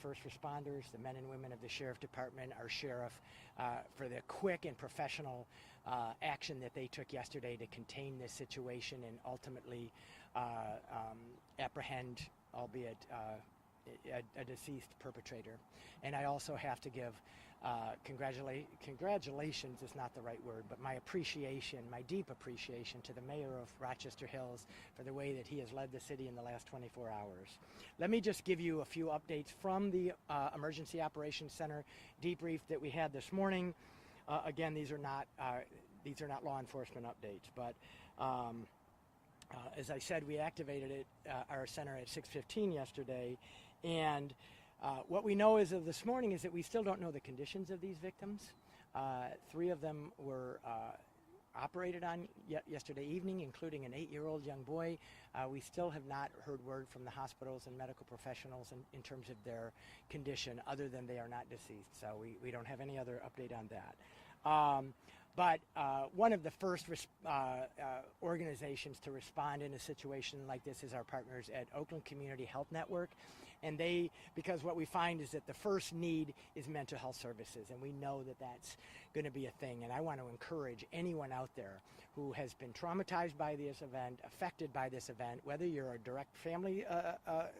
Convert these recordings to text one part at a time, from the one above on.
first responders, the men and women of the Sheriff Department, our sheriff, for the quick and professional action that they took yesterday to contain this situation and ultimately apprehend, albeit a deceased perpetrator. And I also have to give congratulations is not the right word, but my appreciation, my deep appreciation to the mayor of Rochester Hills for the way that he has led the city in the last 24 hours. Let me just give you a few updates from the Emergency Operations Center debrief that we had this morning. Again, these are not law enforcement updates, but as I said, we activated our center at 6:15 yesterday, and what we know as of this morning is that we still don't know the conditions of these victims. 3 of them were operated on yesterday evening, including an 8-year-old young boy. We still have not heard word from the hospitals and medical professionals in terms of their condition, other than they are not deceased. So we don't have any other update on that. But one of the first organizations to respond in a situation like this is our partners at Oakland Community Health Network. And because what we find is that the first need is mental health services, and we know that that's going to be a thing. And I want to encourage anyone out there who has been traumatized by this event, affected by this event, whether you're a direct family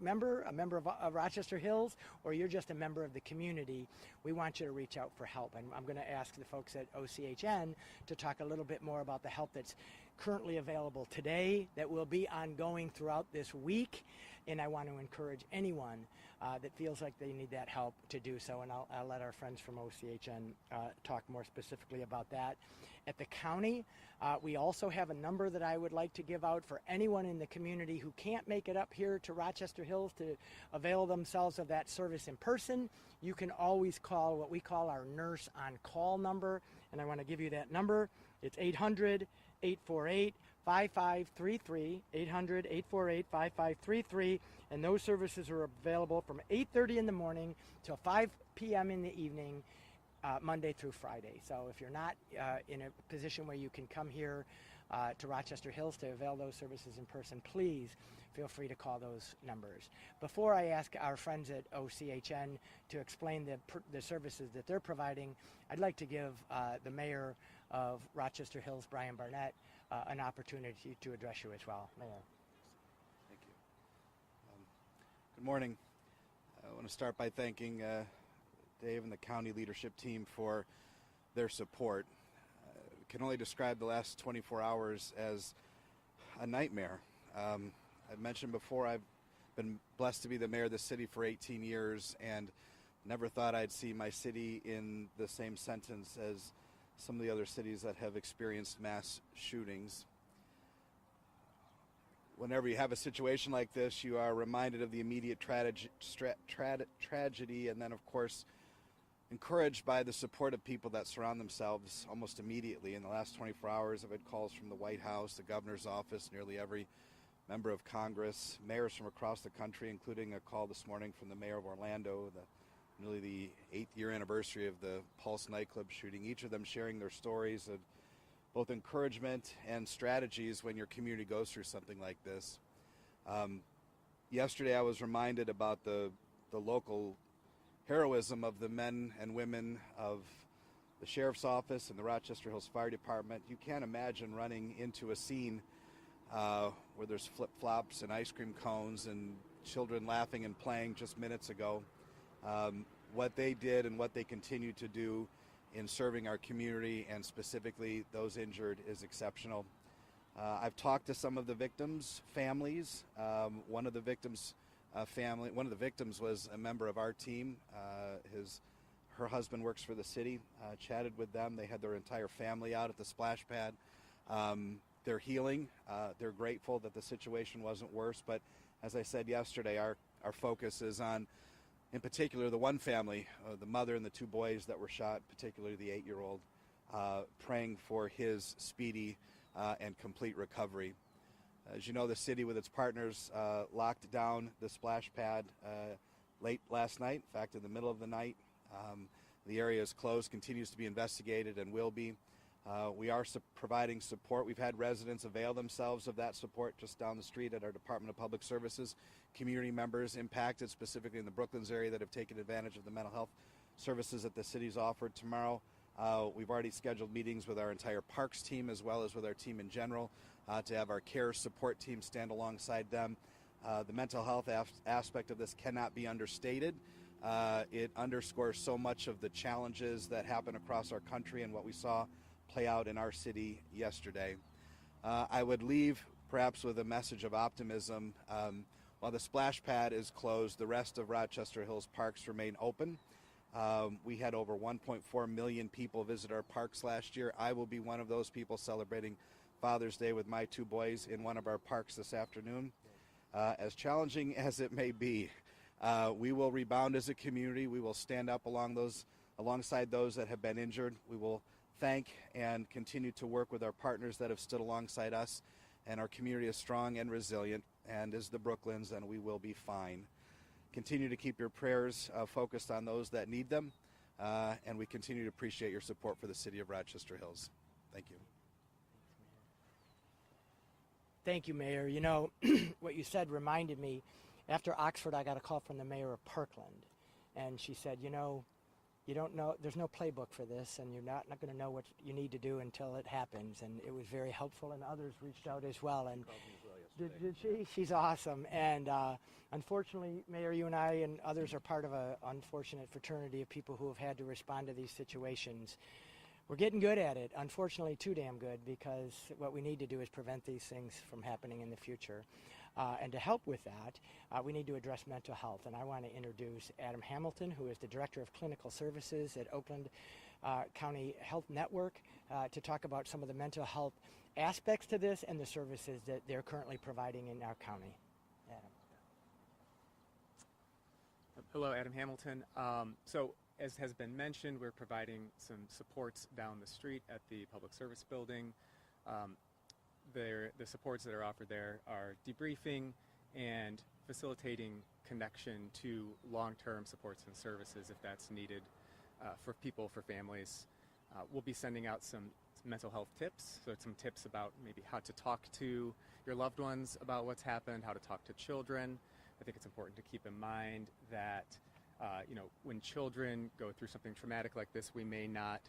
member, a member of Rochester Hills, or you're just a member of the community, we want you to reach out for help. And I'm going to ask the folks at OCHN to talk a little bit more about the help that's currently available today, that will be ongoing throughout this week. And I want to encourage anyone that feels like they need that help to do so. And I'll let our friends from OCHN talk more specifically about that. At the county, we also have a number that I would like to give out for anyone in the community who can't make it up here to Rochester Hills to avail themselves of that service in person. You can always call what we call our Nurse on Call number. And I want to give you that number. It's 800-848-5533, 800-848-5533, and those services are available from 8:30 in the morning till 5 p.m. in the evening, Monday through Friday. So if you're not in a position where you can come here to Rochester Hills to avail those services in person, please feel free to call those numbers. Before I ask our friends at OCHN to explain the services that they're providing, I'd like to give the mayor of Rochester Hills, Brian Barnett, an opportunity to address you as well. Mayor. Thank you. Good morning. I want to start by thanking Dave and the county leadership team for their support. Can only describe the last 24 hours as a nightmare. I've mentioned before, I've been blessed to be the mayor of the city for 18 years and never thought I'd see my city in the same sentence as some of the other cities that have experienced mass shootings. Whenever you have a situation like this, you are reminded of the immediate tragedy and then, of course, encouraged by the support of people that surround themselves almost immediately. In the last 24 hours, I've had calls from the White House, the governor's office, nearly every member of Congress, mayors from across the country, including a call this morning from the mayor of Orlando, nearly the 8th-year anniversary of the Pulse nightclub shooting, each of them sharing their stories of both encouragement and strategies when your community goes through something like this. Yesterday I was reminded about the local heroism of the men and women of the Sheriff's Office and the Rochester Hills Fire Department. You can't imagine running into a scene where there's flip-flops and ice cream cones and children laughing and playing just minutes ago. What they did and what they continue to do in serving our community and specifically those injured is exceptional. I've talked to some of the victims' families. One of the victims' was a member of our team. Her husband works for the city. Chatted with them. They had their entire family out at the splash pad. They're healing. They're grateful that the situation wasn't worse. But as I said yesterday, our focus is on, in particular, the one family, the mother and the 2 boys that were shot, particularly the 8-year-old, praying for his speedy and complete recovery. As you know, the city with its partners locked down the splash pad late last night, in fact, in the middle of the night. The area is closed, continues to be investigated, and will be. We are providing support. We've had residents avail themselves of that support just down the street at our Department of Public Services. Community members impacted, specifically in the Brooklands area, that have taken advantage of the mental health services that the city's offered. Tomorrow, we've already scheduled meetings with our entire parks team as well as with our team in general to have our care support team stand alongside them. The mental health aspect of this cannot be understated. It underscores so much of the challenges that happen across our country and what we saw play out in our city yesterday. I would leave perhaps with a message of optimism. While the splash pad is closed, the rest of Rochester Hills parks remain open. We had over 1.4 million people visit our parks last year. I will be one of those people celebrating Father's Day with my two boys in one of our parks this afternoon. As challenging as it may be, we will rebound as a community. We will stand up alongside those that have been injured. We will thank and continue to work with our partners that have stood alongside us. And our community is strong and resilient, and is the Brooklands, and we will be fine. Continue to keep your prayers focused on those that need them, and we continue to appreciate your support for the city of Rochester Hills. Thank you. Thank you, Mayor. You know, what you said reminded me, after Oxford, I got a call from the mayor of Parkland, and she said, you know, you don't know, there's no playbook for this, and you're not going to know what you need to do until it happens. And it was very helpful, and others reached out as well. And did she? She's awesome. And unfortunately, Mayor, you and I and others are part of an unfortunate fraternity of people who have had to respond to these situations. We're getting good at it, unfortunately too damn good, because what we need to do is prevent these things from happening in the future. And to help with that, we need to address mental health. And I want to introduce Adam Hamilton, who is the Director of Clinical Services at Oakland County Health Network, to talk about some of the mental health aspects to this and the services that they're currently providing in our county. Adam. Hello, Adam Hamilton. So as has been mentioned, we're providing some supports down the street at the Public Service Building. The supports that are offered there are debriefing and facilitating connection to long-term supports and services if that's needed for people, for families. We'll be sending out some mental health tips, so some tips about maybe how to talk to your loved ones about what's happened, how to talk to children. I think it's important to keep in mind that when children go through something traumatic like this, we may not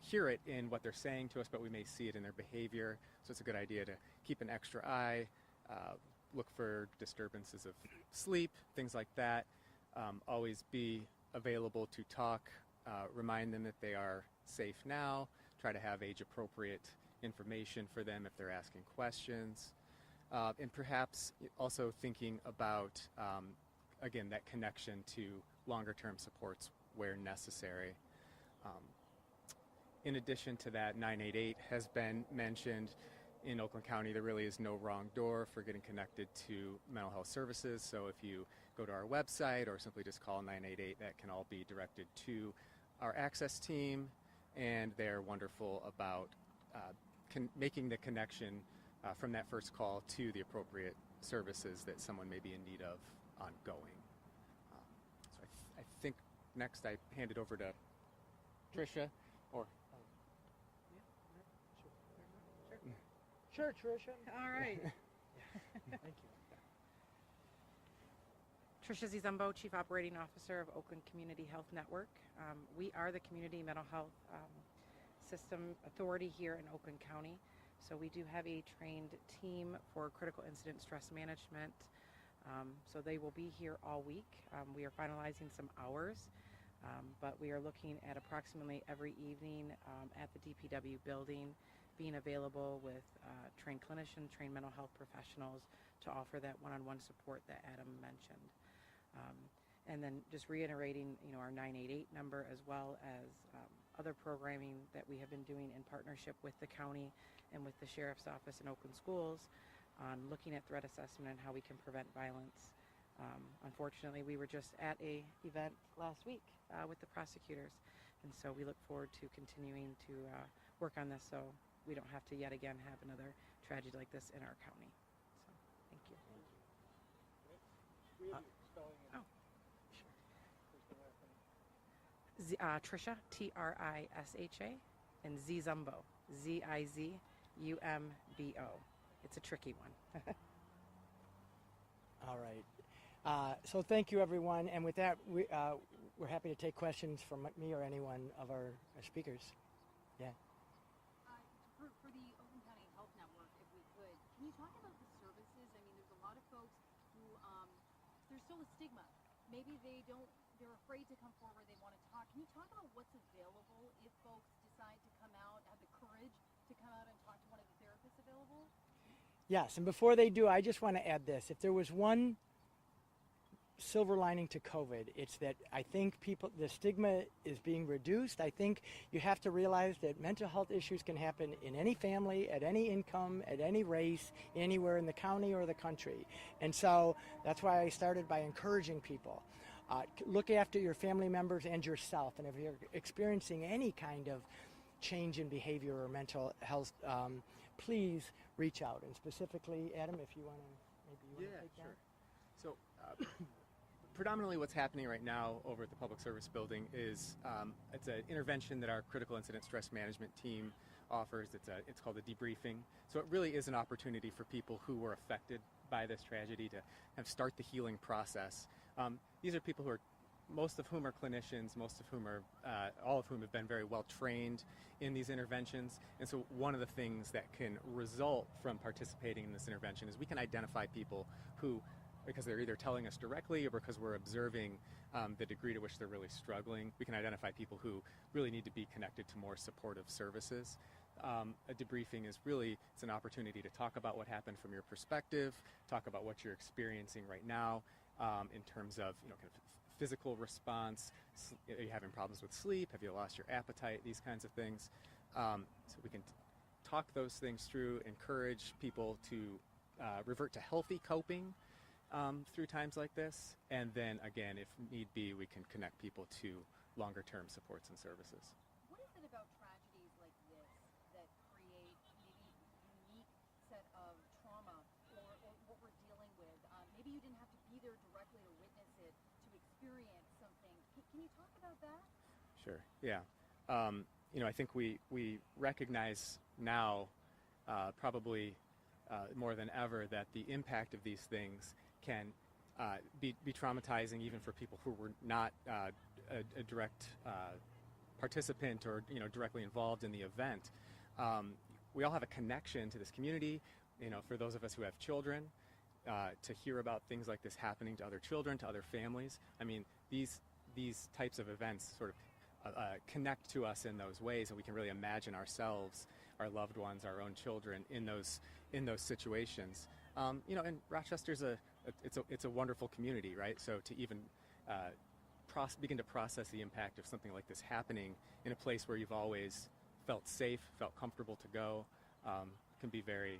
hear it in what they're saying to us, but we may see it in their behavior. So it's a good idea to keep an extra eye, look for disturbances of sleep, things like that. Always be available to talk, remind them that they are safe now, try to have age-appropriate information for them if they're asking questions, and perhaps also thinking about, again, that connection to longer-term supports where necessary. In addition to that, 988 has been mentioned. In Oakland County, there really is no wrong door for getting connected to mental health services. So if you go to our website or simply just call 988, that can all be directed to our access team, and they're wonderful about making the connection from that first call to the appropriate services that someone may be in need of ongoing. So I think next I hand it over to Tricia, or Sure, Tricia. All right. Thank you. Tricia Zizumbo, Chief Operating Officer of Oakland Community Health Network. We are the community mental health system authority here in Oakland County. So we do have a trained team for critical incident stress management. So they will be here all week. We are finalizing some hours, but we are looking at approximately every evening at the DPW building, being available with trained clinicians, trained mental health professionals to offer that one-on-one support that Adam mentioned. And then just reiterating, our 988 number, as well as other programming that we have been doing in partnership with the county and with the Sheriff's Office and Oakland Schools on looking at threat assessment and how we can prevent violence. Unfortunately, we were just at a event last week with the prosecutors, and so we look forward to continuing to work on this so we don't have to yet again have another tragedy like this in our county. So, thank you. Tricia, Trisha, and Zizumbo, Zizumbo. It's a tricky one. All right. So thank you, everyone. And with that, we're happy to take questions from me or anyone of our speakers. Yeah. For the Oakland County Health Network, if we could, can you talk about the services? I mean, there's a lot of folks who, there's still a stigma. Maybe they're afraid to come forward, they want to talk. Can you talk about what's available if folks decide to come out, have the courage to come out and talk to one of the therapists available? Yes, and before they do, I just want to add this. If there was one silver lining to COVID, it's that I think the stigma is being reduced. I think you have to realize that mental health issues can happen in any family, at any income, at any race, anywhere in the county or the country. And so that's why I started by encouraging people. Look after your family members and yourself. And if you're experiencing any kind of change in behavior or mental health, please reach out. And specifically, Adam, if you want to, maybe you want to take that. So predominantly what's happening right now over at the Public Service Building is it's an intervention that our critical incident stress management team offers. It's called a debriefing. So it really is an opportunity for people who were affected by this tragedy to kind of start the healing process. These are people most of whom are clinicians, all of whom have been very well trained in these interventions. And so one of the things that can result from participating in this intervention is we can identify people who, because they're either telling us directly or because we're observing the degree to which they're really struggling, we can identify people who really need to be connected to more supportive services. A debriefing is it's an opportunity to talk about what happened from your perspective, talk about what you're experiencing right now in terms of kind of physical response. Are you having problems with sleep? Have you lost your appetite? These kinds of things. So we can talk those things through, encourage people to revert to healthy coping through times like this, and then again, if need be, we can connect people to longer-term supports and services. What is it about tragedies like this that create maybe a unique set of trauma or what we're dealing with? Maybe you didn't have to be there directly to witness it, to experience something. Can you talk about that? Sure, yeah. I think we recognize now probably more than ever that the impact of these things can be traumatizing even for people who were not a direct participant or directly involved in the event. We all have a connection to this community. For those of us who have children, to hear about things like this happening to other children, to other families. I mean, these types of events sort of connect to us in those ways, and we can really imagine ourselves, our loved ones, our own children in those situations. And Rochester's it's a wonderful community, right? So to even begin to process the impact of something like this happening in a place where you've always felt safe, felt comfortable to go, can be very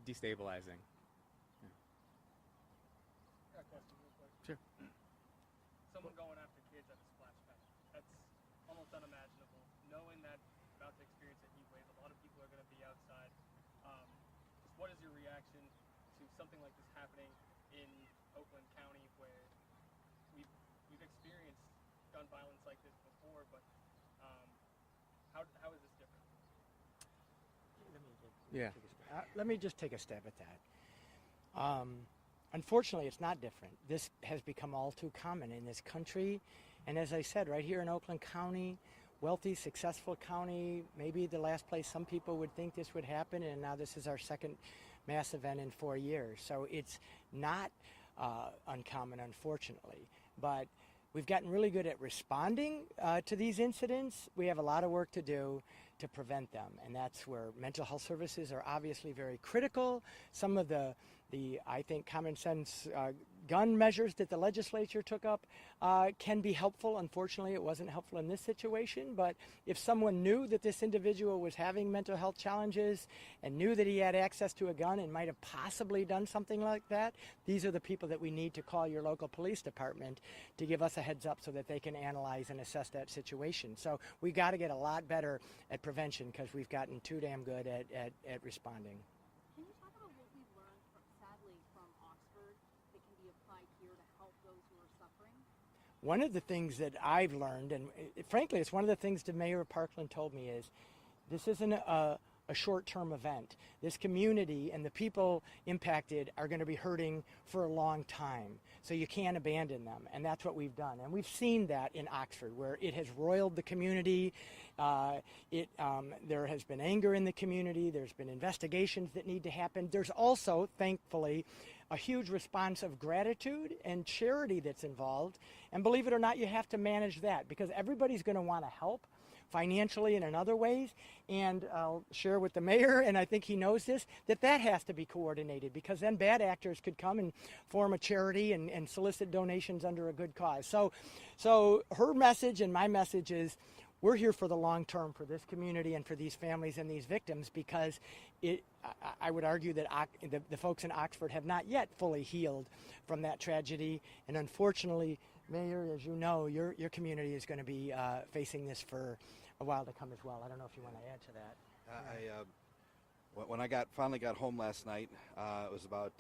destabilizing. Yeah. Got a question real quick. Sure. Someone going after kids at a splash pad. That's almost unimaginable. Knowing that you're about to experience a heat wave, a lot of people are going to be outside. Just what is your reaction to something like this happening in Oakland County, where we've experienced gun violence like this before, but how is this different? Let me just take a stab at that. Unfortunately, it's not different. This has become all too common in this country. And as I said, right here in Oakland County, wealthy, successful county, maybe the last place some people would think this would happen, and now this is our second mass event in 4 years. So it's not uncommon, unfortunately. But we've gotten really good at responding to these incidents. We have a lot of work to do to prevent them, and that's where mental health services are obviously very critical. Some of the I think, common sense gun measures that the legislature took up can be helpful. Unfortunately, it wasn't helpful in this situation, but if someone knew that this individual was having mental health challenges and knew that he had access to a gun and might have possibly done something like that, these are the people that we need to call your local police department to give us a heads up so that they can analyze and assess that situation. So we got to get a lot better at prevention because we've gotten too damn good at responding. Can you talk about what we've learned, sadly, from Oxford that can be applied here to help those who are suffering? one of the things that I've learned, and frankly, it's one of the things the mayor of Parkland told me, is this isn't a short-term event. This community and the people impacted are going to be hurting for a long time. So you can't abandon them, and that's what we've done. And we've seen that in Oxford, where it has roiled the community. There has been anger in the community. There's been investigations that need to happen. There's also, thankfully, a huge response of gratitude and charity that's involved. And believe it or not, you have to manage that because everybody's going to want to help financially and in other ways. And I'll share with the mayor, and I think he knows this, that has to be coordinated because then bad actors could come and form a charity and solicit donations under a good cause. So her message and my message is we're here for the long term for this community and for these families and these victims because I would argue that the folks in Oxford have not yet fully healed from that tragedy. And unfortunately, Mayor, as you know, your community is going to be facing this for a while to come as well. I don't know if you want to add to that. When I finally got home last night, it was about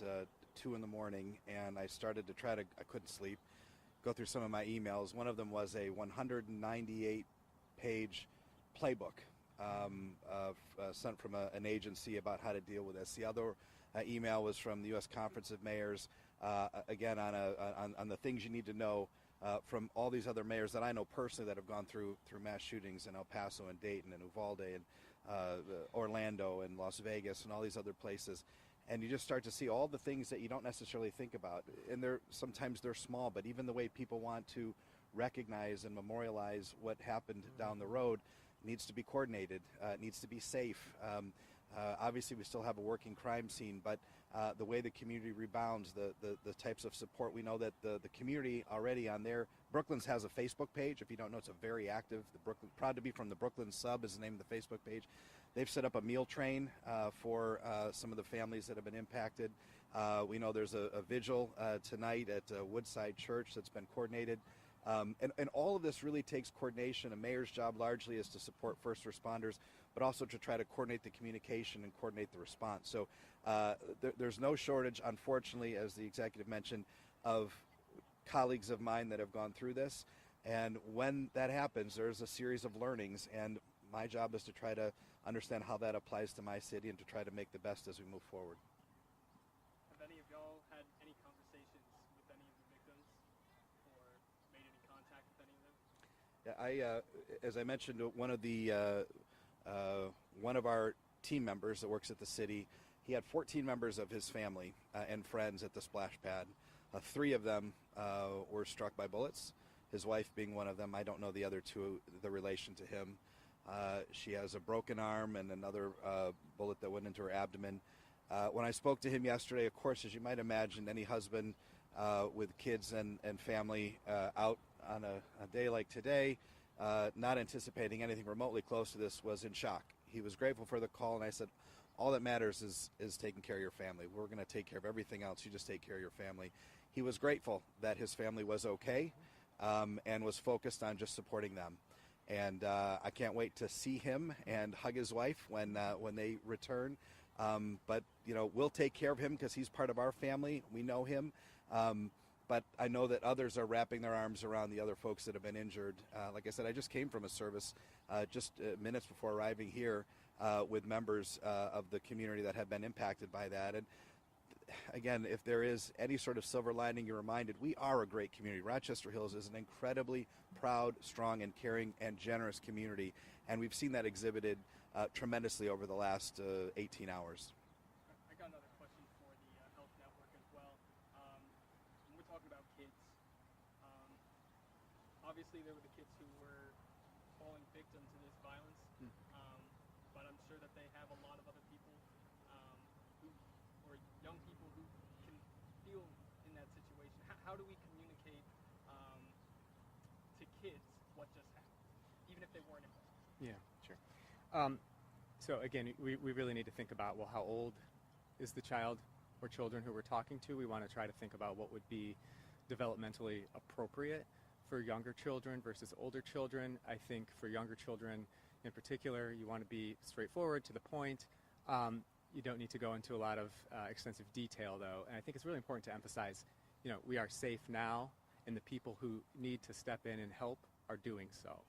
2 in the morning, and I started to I couldn't sleep, go through some of my emails. One of them was a 198-page playbook sent from an agency about how to deal with this. The other email was from the U.S. Conference of Mayors, again on the things you need to know from all these other mayors that I know personally that have gone through mass shootings in El Paso and Dayton and Uvalde and Orlando and Las Vegas and all these other places. And you just start to see all the things that you don't necessarily think about. And sometimes they're small, but even the way people want to recognize and memorialize what happened down the road needs to be coordinated. It needs to be safe. Obviously, we still have a working crime scene, but the way the community rebounds, the types of support, we know that the community already on there. Brooklands has a Facebook page. If you don't know, it's a very active. Proud to be from the Brooklyn Sub is the name of the Facebook page. They've set up a meal train for some of the families that have been impacted. We know there's a vigil tonight at Woodside Church that's been coordinated. And all of this really takes coordination. A mayor's job largely is to support first responders, but also to try to coordinate the communication and coordinate the response. So there's no shortage, unfortunately, as the executive mentioned, of colleagues of mine that have gone through this. And when that happens, there's a series of learnings. And my job is to try to understand how that applies to my city and to try to make the best as we move forward. Have any of y'all had any conversations with any of the victims or made any contact with any of them? Yeah, as I mentioned, one of our team members that works at the city, he had 14 members of his family and friends at the splash pad. 3 of them were struck by bullets, his wife being one of them. I don't know the other 2, the relation to him. She has a broken arm and another bullet that went into her abdomen. When I spoke to him yesterday, of course, as you might imagine, any husband with kids and family out on a day like today, not anticipating anything remotely close to this, was in shock. He was grateful for the call, and I said, all that matters is taking care of your family. We're going to take care of everything else. You just take care of your family. He was grateful that his family was okay and was focused on just supporting them. And I can't wait to see him and hug his wife when they return. But, we'll take care of him because he's part of our family. We know him. But I know that others are wrapping their arms around the other folks that have been injured. Like I said, I just came from a service just minutes before arriving here with members of the community that have been impacted by that. And again, if there is any sort of silver lining, you're reminded we are a great community. Rochester Hills is an incredibly proud, strong, and caring and generous community. And we've seen that exhibited tremendously over the last 18 hours. I got another question for the health network as well. When we're talking about kids, obviously there were the kids who were falling victim to this violence, but I'm sure that they have a lot of other people or young people who can feel in that situation. How do we communicate to kids what just happened, even if they weren't involved? Yeah, sure. So again, we really need to think about, well, how old is the child or children who we're talking to? We want to try to think about what would be developmentally appropriate for younger children versus older children. I think for younger children in particular, you want to be straightforward, to the point. You don't need to go into a lot of extensive detail, though. And I think it's really important to emphasize, we are safe now, and the people who need to step in and help are doing so.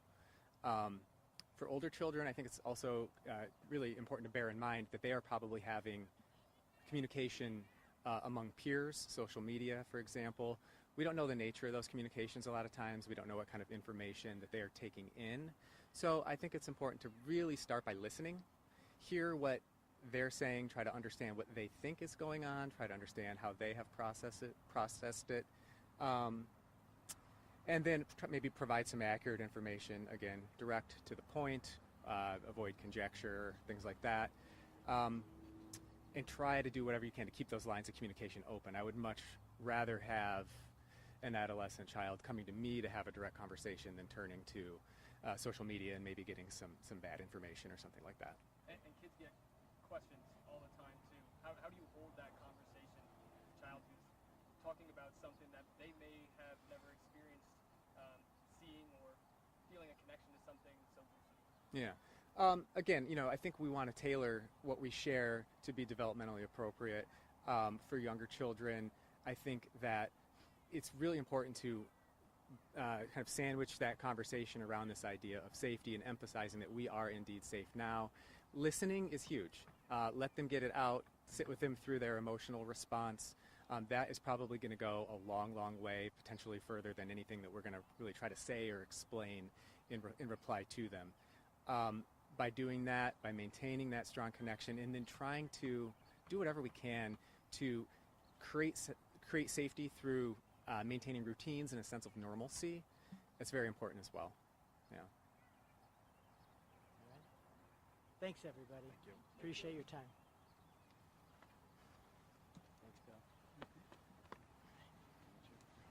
For older children, I think it's also really important to bear in mind that they are probably having communication among peers, social media, for example. We don't know the nature of those communications a lot of times. We don't know what kind of information that they are taking in. So I think it's important to really start by listening, hear what they're saying, try to understand what they think is going on, try to understand how they have processed it, and then maybe provide some accurate information, again, direct to the point, avoid conjecture, things like that, and try to do whatever you can to keep those lines of communication open. I would much rather have an adolescent child coming to me to have a direct conversation than turning to social media and maybe getting some bad information or something like that. And kids get questions all the time too. How do you hold that conversation with a child who's talking about something that they may have never experienced, seeing or feeling a connection to something so gruesome? Yeah. Again, I think we want to tailor what we share to be developmentally appropriate for younger children. I think that it's really important to kind of sandwich that conversation around this idea of safety and emphasizing that we are indeed safe now. Listening is huge. Let them get it out, sit with them through their emotional response. That is probably going to go a long, long way, potentially further than anything that we're going to really try to say or explain in reply to them. By doing that, by maintaining that strong connection, and then trying to do whatever we can to create safety through maintaining routines and a sense of normalcy, that's very important as well. Yeah. Thanks, everybody. Thank you. Appreciate your time.